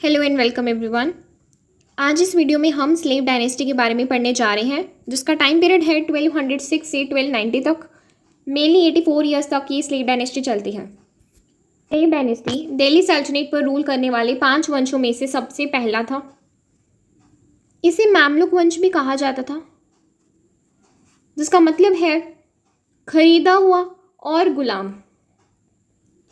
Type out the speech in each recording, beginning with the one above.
Hello and welcome everyone. आज इस video में हम स्लेव डायनेस्टी के बारे में पढ़ने जा रहे हैं, जिसका टाइम पीरियड है 1206 से 1290 तक। मेनली 84 ईयर्स तक ये स्लेव डायनेस्टी चलती है। स्लेव डायनेस्टी दिल्ली सल्तनत पर रूल करने वाले 5 वंशों में से सबसे पहला था। इसे मामलुक वंश भी कहा जाता था, जिसका मतलब है खरीदा हुआ और गुलाम।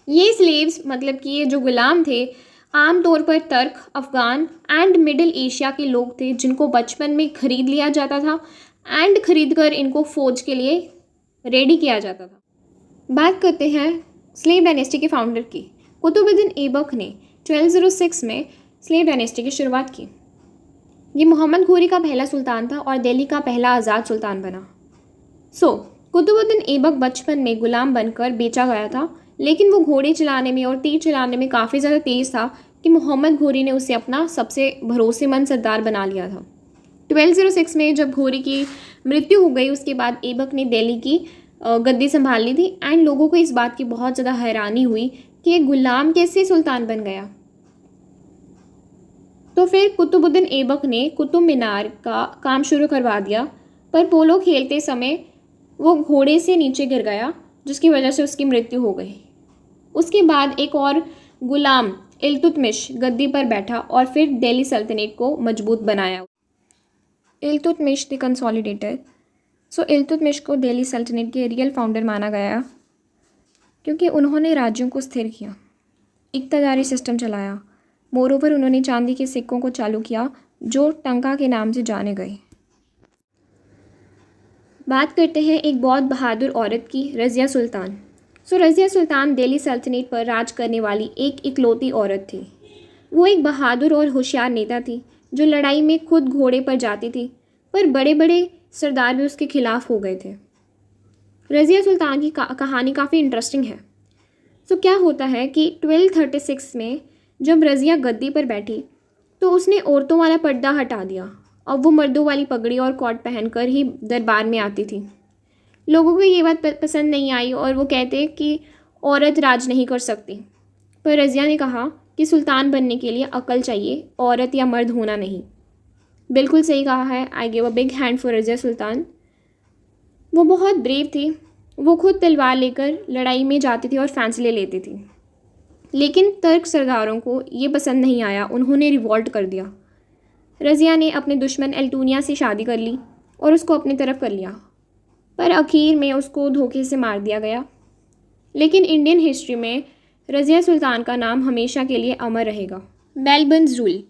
ये स्लेव्स मतलब कि ये जो गुलाम थे आमतौर पर तर्क, अफ़गान एंड मिडिल एशिया के लोग थे, जिनको बचपन में खरीद लिया जाता था एंड खरीद कर इनको फ़ौज के लिए रेडी किया जाता था। बात करते हैं स्लेव डायनेस्टी के फाउंडर की। कुतुबुद्दीन ऐबक ने 1206 में स्लेव डायनेस्टी की शुरुआत की। ये मोहम्मद घोरी का पहला सुल्तान था और दिल्ली का पहला आज़ाद सुल्तान बना। कुतुबुद्दीन ऐबक बचपन में गुलाम बनकर बेचा गया था, लेकिन वो घोड़े चलाने में और तीर चलाने में काफ़ी ज़्यादा तेज़ था कि मोहम्मद घोरी ने उसे अपना सबसे भरोसेमंद सरदार बना लिया था। 1206 में जब घोरी की मृत्यु हो गई, उसके बाद ऐबक ने दिल्ली की गद्दी संभाल ली थी एंड लोगों को इस बात की बहुत ज़्यादा हैरानी हुई कि एक गुलाम कैसे सुल्तान बन गया। तो फिर कुतुबुद्दीन ऐबक ने कुतुब मीनार का काम शुरू करवा दिया, पर पोलो खेलते समय वो घोड़े से नीचे गिर गया, जिसकी वजह से उसकी मृत्यु हो गई। उसके बाद एक और गुलाम इल्तुतमिश गद्दी पर बैठा और फिर दिल्ली सल्तनत को मजबूत बनाया। Iltutmish the consolidator. इल्तुतमिश को दिल्ली सल्तनत के रियल फाउंडर माना गया, क्योंकि उन्होंने राज्यों को स्थिर किया, इक़्तिदारी सिस्टम चलाया। मोरोवर उन्होंने चांदी के सिक्कों को चालू किया, जो टंका के नाम से जाने गए। बात करते हैं एक बहुत बहादुर औरत की, रज़िया सुल्तान। रज़िया सुल्तान दिल्ली सल्तनत पर राज करने वाली एक इकलौती औरत थी। वो एक बहादुर और होशियार नेता थी, जो लड़ाई में खुद घोड़े पर जाती थी, पर बड़े बड़े सरदार भी उसके खिलाफ हो गए थे। रज़िया सुल्तान की कहानी काफ़ी इंटरेस्टिंग है। क्या होता है कि 1236 में जब रज़िया गद्दी पर बैठी, तो उसने औरतों वाला पर्दा हटा दिया। अब वो मर्दों वाली पगड़ी और कोट पहनकर ही दरबार में आती थी। लोगों को ये बात पसंद नहीं आई और वो कहते कि औरत राज नहीं कर सकती। पर रज़िया ने कहा कि सुल्तान बनने के लिए अकल चाहिए, औरत या मर्द होना नहीं। बिल्कुल सही कहा है। I give a big hand for Razia Sultan. वो बहुत ब्रेव थी। वो खुद तलवार लेकर लड़ाई में जाती थी और फैसले लेती थी, लेकिन तर्क सरदारों को ये पसंद नहीं आया। उन्होंने रिवॉल्ट कर दिया। रज़िया ने अपने दुश्मन एल्टूनिया से शादी कर ली और उसको अपनी तरफ कर लिया, पर आखिर में उसको धोखे से मार दिया गया। लेकिन इंडियन हिस्ट्री में रज़िया सुल्तान का नाम हमेशा के लिए अमर रहेगा। बलबन्स रूल।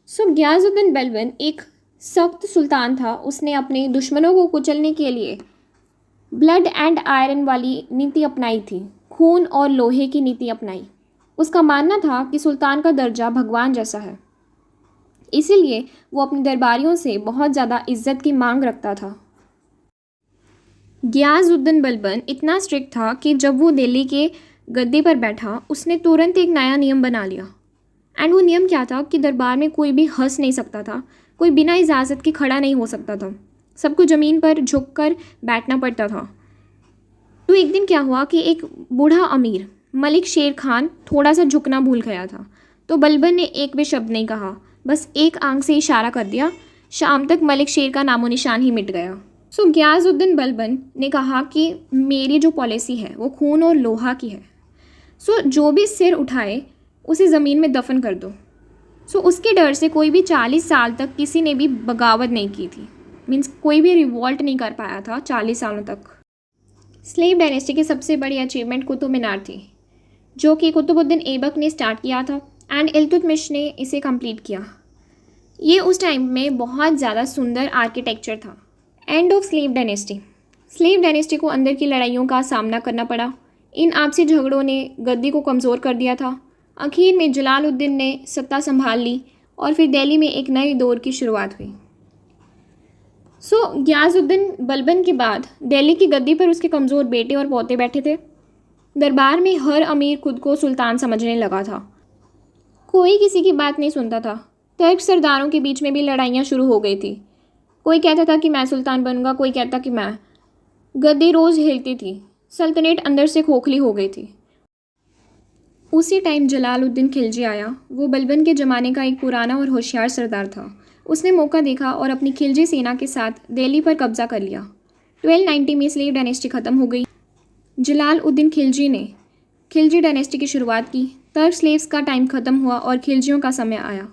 गियाजुद्दीन बलबन एक सख्त सुल्तान था। उसने अपने दुश्मनों को कुचलने के लिए ब्लड एंड आयरन वाली नीति अपनाई थी, खून और लोहे की नीति अपनाई। उसका मानना था कि सुल्तान का दर्जा भगवान जैसा है, इसीलिए वो अपने दरबारियों से बहुत ज़्यादा इज्जत की मांग रखता था। गियाजुद्दीन बलबन इतना स्ट्रिक्ट था कि जब वो दिल्ली के गद्दी पर बैठा, उसने तुरंत एक नया नियम बना लिया। एंड वो नियम क्या था कि दरबार में कोई भी हंस नहीं सकता था, कोई बिना इजाज़त के खड़ा नहीं हो सकता था, सबको ज़मीन पर झुककर बैठना पड़ता था। तो एक दिन क्या हुआ कि एक बूढ़ा अमीर मलिक शेर खान थोड़ा सा झुकना भूल गया था। तो बलबन ने एक भी शब्द नहीं कहा, बस एक आंख से इशारा कर दिया। शाम तक मलिक शेर का नामो निशान ही मिट गया। गियाजुद्दीन बलबन ने कहा कि मेरी जो पॉलिसी है वो खून और लोहा की है। जो भी सिर उठाए उसे ज़मीन में दफन कर दो। उसके डर से कोई भी 40 साल तक किसी ने भी बगावत नहीं की थी। मीन्स कोई भी रिवॉल्ट नहीं कर पाया था 40 सालों तक। स्लेव डायनेस्टी की सबसे बड़ी अचीवमेंट कुतुब मीनार थी, जो कि कुतुबुद्दीन ऐबक ने स्टार्ट किया था एंड इल्तुतमिश ने इसे कंप्लीट किया। ये उस टाइम में बहुत ज़्यादा सुंदर आर्किटेक्चर था। End of slave dynasty. Slave dynasty को अंदर की लड़ाइयों का सामना करना पड़ा। इन आपसी झगड़ों ने गद्दी को कमज़ोर कर दिया था। आखिर में जलालुद्दीन ने सत्ता संभाल ली और फिर दिल्ली में एक नए दौर की शुरुआत हुई। गियाजुद्दीन बलबन के बाद दिल्ली की गद्दी पर उसके कमज़ोर बेटे और पोते बैठे थे। दरबार में हर अमीर खुद को सुल्तान समझने लगा था। कोई किसी की बात नहीं सुनता था। तर्क सरदारों के बीच में भी लड़ाइयाँ शुरू हो गई थी। कोई कहता था कि मैं सुल्तान बनूंगा, कोई कहता कि मैं। गद्दी रोज़ हिलती थी। सल्तनत अंदर से खोखली हो गई थी। उसी टाइम जलालुद्दीन खिलजी आया। वो बलबन के ज़माने का एक पुराना और होशियार सरदार था। उसने मौका देखा और अपनी खिलजी सेना के साथ दिल्ली पर कब्जा कर लिया। 1290 में स्लेव डायनेस्टी ख़त्म हो गई। जलालुद्दीन खिलजी ने खिलजी डायनेस्टी की शुरुआत की। तब स्लेव्स का टाइम ख़त्म हुआ और खिलजियों का समय आया।